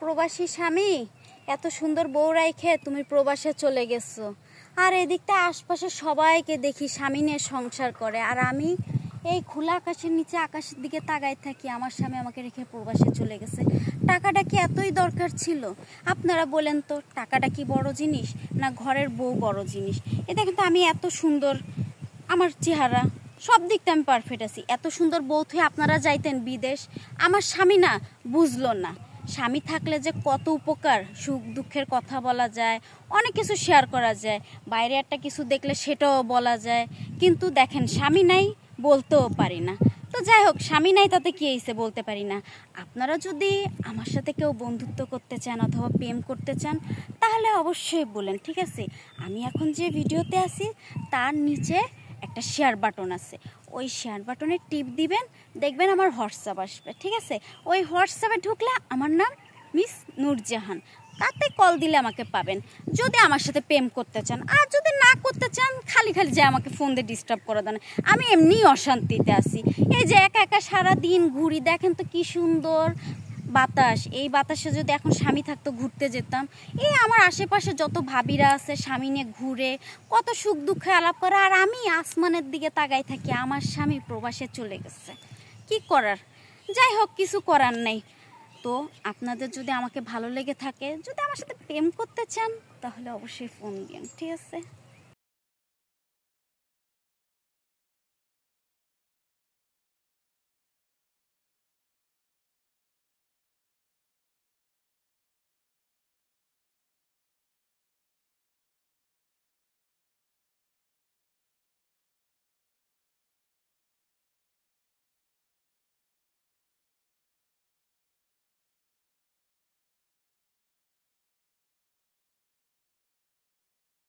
প্রবাসী স্বামী, এত সুন্দর বউ রাইখে তুমি প্রবাসে চলে গেছো। আর এদিকটা আশপাশে সবাইকে দেখি স্বামী নিয়ে সংসার করে, আর আমি এই খোলা আকাশের নিচে আকাশের দিকে তাকাই থাকি। আমার স্বামী আমাকে রেখে প্রবাসে চলে গেছে। টাকাটা কি এতই দরকার ছিল? আপনারা বলেন তো, টাকাটা কি বড় জিনিস, না ঘরের বউ বড় জিনিস? এটা কিন্তু আমি এত সুন্দর, আমার চেহারা সব দিকটা আমি পারফেক্ট আছি, এত সুন্দর বউ থুয়ে আপনারা যাইতেন বিদেশ। আমার স্বামী না বুঝলো না, স্বামী থাকলে যে কত উপকার, সুখ দুঃখের কথা বলা যায়, অনেক কিছু শেয়ার করা যায়, বাইরে একটা কিছু দেখলে সেটাও বলা যায়। কিন্তু দেখেন স্বামী নাই, বলতেও পারি না। তো যাই হোক, স্বামী নাই তাতে কি হয়েছে, বলতে পারি না। আপনারা যদি আমার সাথে কেউ বন্ধুত্ব করতে চান অথবা প্রেম করতে চান, তাহলে অবশ্যই বলেন, ঠিক আছে? আমি এখন যে ভিডিওতে আছি তার নিচে একটা শেয়ার বাটন আছে, ওই শেয়ার বাটনে টিপ দিবেন, দেখবেন আমার হোয়াটসঅ্যাপ আসবে, ঠিক আছে? ওই হোয়াটসঅ্যাপে ঢুকলে আমার নাম মিস নূরজাহান, তাতে কল দিলে আমাকে পাবেন, যদি আমার সাথে প্রেম করতে চান। আর যদি না করতে চান, খালি খালি যে আমাকে ফোন দিয়ে ডিস্টার্ব করে দেন, আমি এমনিই অশান্তিতে আছি। এই যে একা একা সারাদিন ঘুরি, দেখেন তো কি সুন্দর বাতাস। এই বাতাসে যদি এখন স্বামী থাকতো ঘুরতে যেতাম। এই আমার আশেপাশে যত ভাবিরা আছে স্বামী নিয়ে ঘুরে, কত সুখ দুঃখে আলাপ করে, আর আমি আসমানের দিকে তাকাই থাকি আমার স্বামী প্রবাসে চলে গেছে। কি করার? যাই হোক, কিছু করার নেই। তো আপনাদের যদি আমাকে ভালো লেগে থাকে, যদি আমার সাথে প্রেম করতে চান, তাহলে অবশ্যই ফোন দিন, ঠিক আছে?